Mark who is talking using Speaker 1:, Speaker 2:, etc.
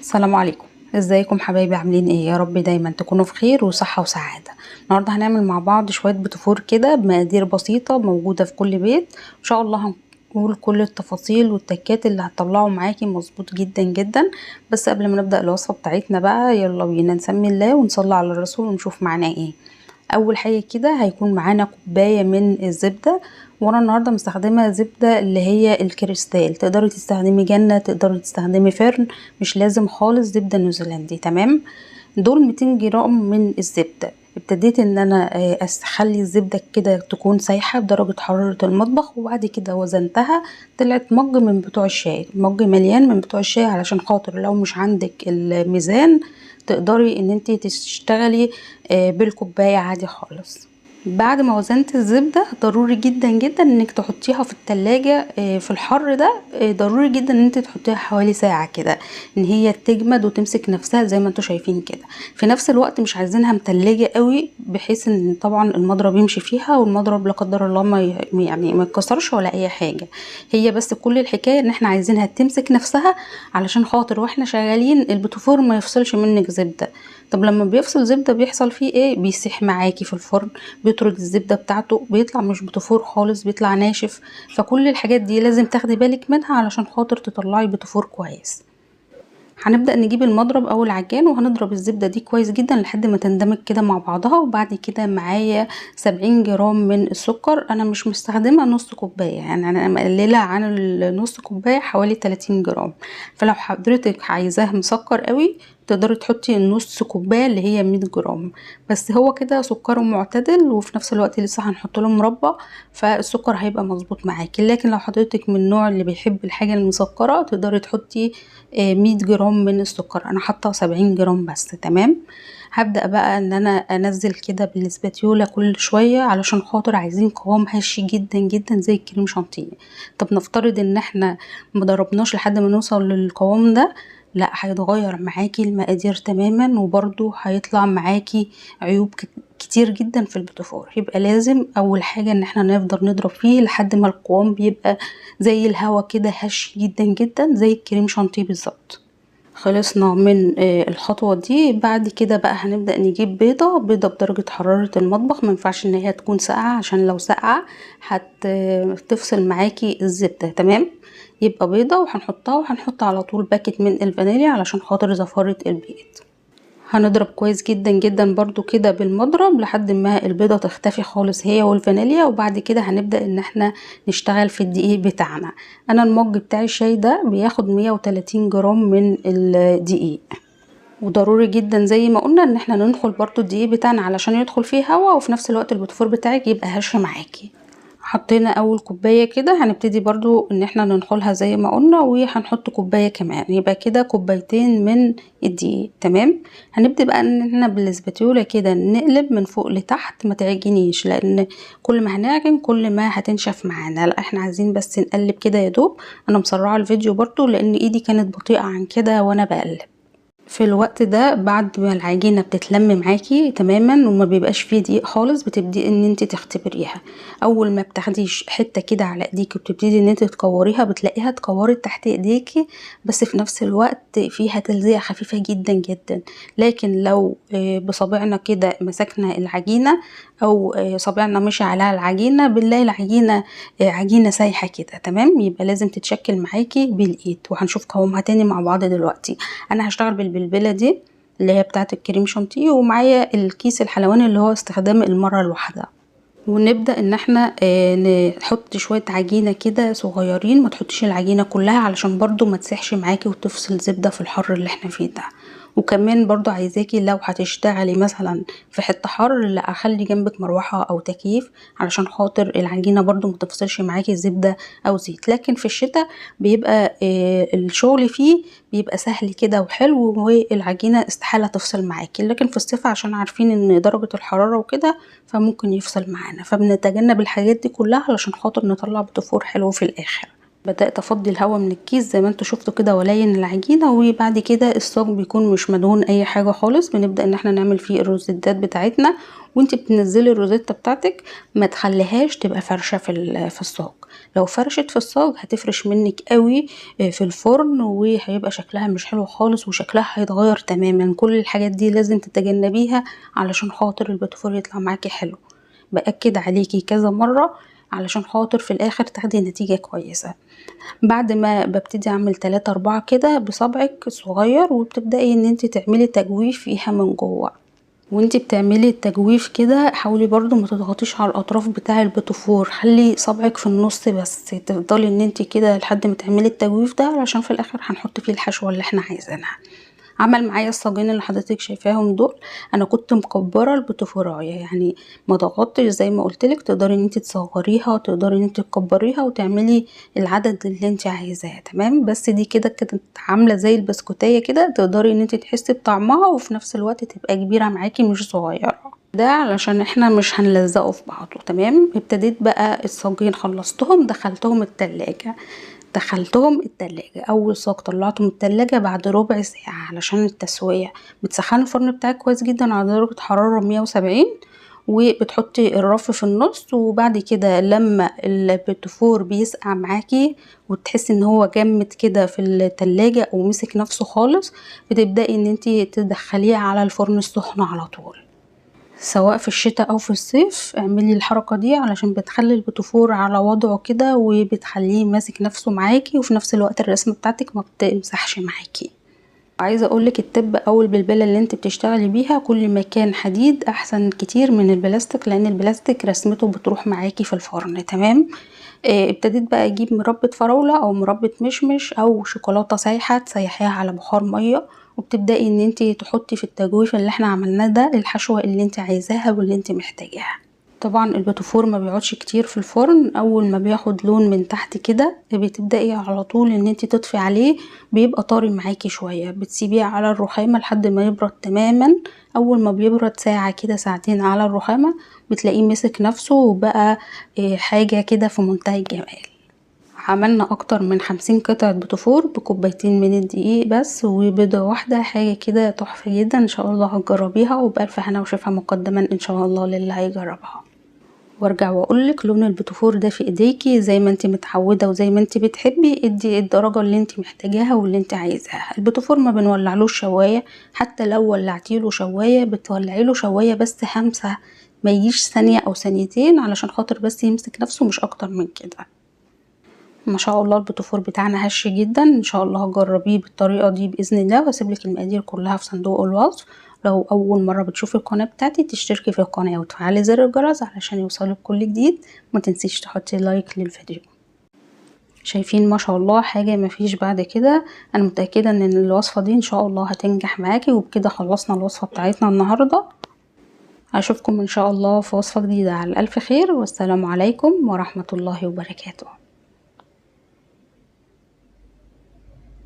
Speaker 1: السلام عليكم. ازيكم حبايبي؟ عاملين ايه؟ يا رب دايما تكونوا في خير وصحة وسعادة. النهارده هنعمل مع بعض شوية بتفور كده بمقادير بسيطة موجودة في كل بيت. ان شاء الله هنقول كل التفاصيل والتكات اللي هتطلعوا معاكي مظبوط جدا جدا. بس قبل ما نبدأ الوصفة بتاعتنا بقى يلا بينا نسمي الله ونصلي على الرسول ونشوف معناه ايه. اول حاجه كده هيكون معانا كوبايه من الزبده، وانا النهارده مستخدمه زبده اللي هي الكريستال. تقدري تستخدمي جنه، تقدري تستخدمي فرن، مش لازم خالص زبده نيوزيلندي. تمام. دول 200 جرام من الزبده. ابتديت ان انا اخلي الزبده كده تكون سايحه بدرجه حراره المطبخ، وبعد كده وزنتها طلعت مج من بتوع الشاي، مج مليان من بتوع الشاي، علشان خاطر لو مش عندك الميزان تقدري ان انتي تشتغلي بالكوباية عادي خالص. بعد ما وزنت الزبدة ضروري جدا جدا انك تحطيها في التلاجة في الحر ده. ضروري جدا ان انت تحطيها حوالي ساعة كده ان هي تجمد وتمسك نفسها زي ما انتوا شايفين كده. في نفس الوقت مش عايزينها متلجة قوي بحيث ان طبعا المضرب يمشي فيها، والمضرب لا قدر الله ما يتكسرش ولا اي حاجة. هي بس كل الحكاية ان احنا عايزينها تمسك نفسها علشان خاطر واحنا شغالين البوتفور ما يفصلش منك زبدة. طب لما بيفصل زبدة بيحصل فيه ايه؟ بيسيح معاكي في الفرن، بيطرد الزبدة بتاعته، بيطلع مش بتفور خالص، بيطلع ناشف. فكل الحاجات دي لازم تاخدي بالك منها علشان خاطر تطلعي بتفور كويس. هنبدأ نجيب المضرب او العجان وهنضرب الزبدة دي كويس جدا لحد ما تندمج كده مع بعضها. وبعد كده معايا 70 جرام من السكر. انا مش مستخدمة نص كوباية، يعني انا مقللة عن النص كوباية حوالي 30 جرام. فلو حضرتك عايزاه مسكر قوي تقدري تحطي النص كوبايه اللي هي 100 جرام. بس هو كده سكره معتدل، وفي نفس الوقت لسه هنحط له مربى، فالسكر هيبقى مظبوط معاكي. لكن لو حضرتك من النوع اللي بيحب الحاجه المسكره تقدري تحطي 100 جرام من السكر. انا حاطه 70 جرام بس. تمام. هبدأ بقى ان انا انزل كده بالاسباتيولا كل شوية علشان خاطر عايزين قوام هش جدا جدا زي الكريم شانتيه. طب نفترض ان احنا مضربناش لحد ما نوصل للقوام ده، لا هيتغير معاكي المقادير تماما، وبرده هيطلع معاكي عيوب كتير جدا في البوتفور. يبقى لازم اول حاجة ان احنا نفضل نضرب فيه لحد ما القوام بيبقى زي الهوا كده هش جدا جدا زي الكريم شانتيه بالظبط. خلصنا من الخطوة دي. بعد كده بقى هنبدأ نجيب بيضة بدرجة حرارة المطبخ. منفعش ان هي تكون ساقعة عشان لو ساقعة هتفصل معاكي الزبدة. تمام. يبقى بيضة وهنحطها، وهنحط على طول باكت من الفانيليا علشان خاطر زفارة البيض. هنضرب كويس جدا جدا برضو كده بالمضرب لحد ما البيضة تختفي خالص هي والفانيليا. وبعد كده هنبدأ ان احنا نشتغل في الدقيق بتاعنا. انا المج بتاعي الشاي ده بياخد 130 جرام من الدقيق. وضروري جدا زي ما قلنا ان احنا ننخل برضو الدقيق بتاعنا علشان يدخل فيه هوا، وفي نفس الوقت البوتفور بتاعك يبقى هش معاكي. حطينا اول كوباية كده، هنبتدي برضو ان احنا ننخلها زي ما قلنا، وهنحط كوباية كمان، يبقى كده كوبايتين من الدقيق. تمام. هنبتدي بقى ان احنا بالاسباتيولا كده نقلب من فوق لتحت، ما تعجنيش لان كل ما هنعجن كل ما هتنشف معانا. لا احنا عايزين بس نقلب كده يا دوب. انا مسرعة الفيديو برضو لان ايدي كانت بطيئة عن كده وانا بقلب. في الوقت ده بعد ما العجينه بتتلم معاكي تماما وما بيبقاش فيه دقيق خالص، بتبدي ان انت تختبريها. اول ما بتاخديش حته كده على ايديكي وبتبتدي ان انت تكوريها بتلاقيها اتكورت تحت ايديكي، بس في نفس الوقت فيها تلزيقه خفيفه جدا جدا. لكن لو بصابعنا كده مسكنا العجينه او صابعنا مشي على العجينه بنلاقي العجينه عجينه سايحه كده. تمام. يبقى لازم تتشكل معاكي بالايد. وهنشوف قوامها تاني مع بعض دلوقتي. انا هشتغل بالبلبله دي اللي هي بتاعه الكريم شانتيه، ومعايا الكيس الحلواني اللي هو استخدام المره الواحده. ونبدأ ان احنا نحط شوية عجينة كده صغيرين، ما تحطيش العجينة كلها علشان برضو ما تسيحش معاكي وتفصل زبدة في الحر اللي احنا فيه ده. وكمان برضو عايزاكي لو هتشتغلي مثلا في حتة حر لا اخلي جنبك مروحة او تكييف علشان خاطر العجينة برضو ما تفصلش معاكي زبدة او زيت. لكن في الشتاء بيبقى الشغل فيه بيبقى سهل كده وحلو، والعجينة استحالة تفصل معاكي. لكن في الصيف عشان عارفين ان درجة الحرارة وكده فممكن يفصل معانا، فبنتجنب الحاجات دي كلها علشان خاطر نطلع بوتفور حلو في الاخر. بدأت افضي الهواء من الكيس زي ما انتوا شفتوا كده والين العجينة. وبعد كده الصاج بيكون مش مدهون اي حاجة خالص، بنبدأ ان احنا نعمل فيه الروزيتات بتاعتنا. وانتي بتنزلي الروزيتا بتاعتك ما تخليهاش تبقى فرشة في الصاج. لو فرشت في الصاج هتفرش منك قوي في الفرن، وهيبقى شكلها مش حلو خالص وشكلها هيتغير تماما. كل الحاجات دي لازم تتجنبيها علشان خاطر البيتفور يطلع معاكي حلو. بأكد عليكي كذا مرة علشان خاطر في الاخر تاخدي نتيجة كويسة. بعد ما ببتدي اعمل 3 4 كده بصبعك الصغير، وبتبدأي ان انت تعملي تجويف فيها من جوه. وانتي بتعملي التجويف كده حاولي برضو ما تضغطيش على الاطراف بتاع البيتفور، خلي صبعك في النص بس، تفضلي ان انتي كده لحد ما تعملي التجويف ده علشان في الاخر هنحط فيه الحشوة اللي احنا عايزينها. عمل معايا الصاجين اللي حضرتك شايفاهم دول. انا كنت مكبره البوتفورايه، يعني ما ضغطتش زي ما قلتلك. تقدري ان انت تصغريها، تقدري ان انت تكبريها وتعملي العدد اللي انت عايزاه. تمام، بس دي كده كانت عامله زي البسكوتيه كده، تقدري ان انت تحسي بطعمها وفي نفس الوقت تبقى كبيره معاكي مش صغيره. ده علشان احنا مش هنلزقه في بعضه. تمام، ابتديت بقى الصاجين خلصتهم دخلتهم التلاجة. اول صاج طلعته من التلاجة بعد ربع ساعة علشان التسوية. بتسخني الفرن بتاعك كويس جدا على درجة حرارة 170، وبتحطي الرف في النص. وبعد كده لما البيتفور بيسقع معاكي وتحسي ان هو جمد كده في التلاجة او مسك نفسه خالص، بتبدأي ان انتي تدخليه على الفرن السخن على طول. سواء في الشتاء او في الصيف اعملي الحركة دي علشان بتخلي البيتفور على وضعه كده وبتخليه ماسك نفسه معاكي، وفي نفس الوقت الرسمة بتاعتك ما بتمسحش معاكي. عايزه اقولك التب او البلبله اللي انت بتشتغلي بيها كل ما كان حديد احسن كتير من البلاستيك، لان البلاستيك رسمته بتروح معاكي في الفرن. تمام. ابتديت بقى اجيب مربى فراوله او مربى مشمش او شوكولاته سايحه تسيحيها على بخار ميه، وبتبداي ان انت تحطي في التجويف اللي احنا عملناه ده الحشوه اللي انت عايزاها واللي انت محتاجاها. طبعا البيتفور ما بيقعدش كتير في الفرن، اول ما بياخد لون من تحت كده بتبداي على طول ان انت تطفي عليه. بيبقى طري معاكي شويه، بتسيبيه على الرخامه لحد ما يبرد تماما. اول ما بيبرد ساعه كده ساعتين على الرخامه بتلاقيه مسك نفسه وبقى حاجه كده في منتهى الجمال. عملنا اكتر من 50 قطعة بيتفور بكوبايتين من الدقيق بس وبيضة واحدة. حاجة كده تحفة جدا، ان شاء الله هتجربيها وبألف هنا وشفا مقدما ان شاء الله للي هيجربها. وارجع واقولك لون البيتفور ده في ايديكي زي ما انت متعوده وزي ما انت بتحبي، ادي الدرجه اللي انت محتاجاها واللي انت عايزاها. البيتفور ما بنولعلوش شوايه، حتى لو ولعتيله شوايه بتولعيله شوايه بس همسه، ما يجيش ثانيه او ثانيتين علشان خاطر بس يمسك نفسه، مش اكتر من كده. ما شاء الله البيتفور بتاعنا هش جدا. ان شاء الله هجربيه بالطريقه دي باذن الله، واسيبلك المقادير كلها في صندوق الوصف. لو اول مره بتشوفي القناه بتاعتي تشتركي في القناه وتفعلي زر الجرس علشان يوصلك كل جديد. ما تنسيش تحطي لايك للفيديو. شايفين ما شاء الله حاجه مفيش بعد كده. انا متاكده ان الوصفه دي ان شاء الله هتنجح معاكي. وبكده خلصنا الوصفه بتاعتنا النهارده. اشوفكم ان شاء الله في وصفه جديده على الف خير، والسلام عليكم ورحمه الله وبركاته.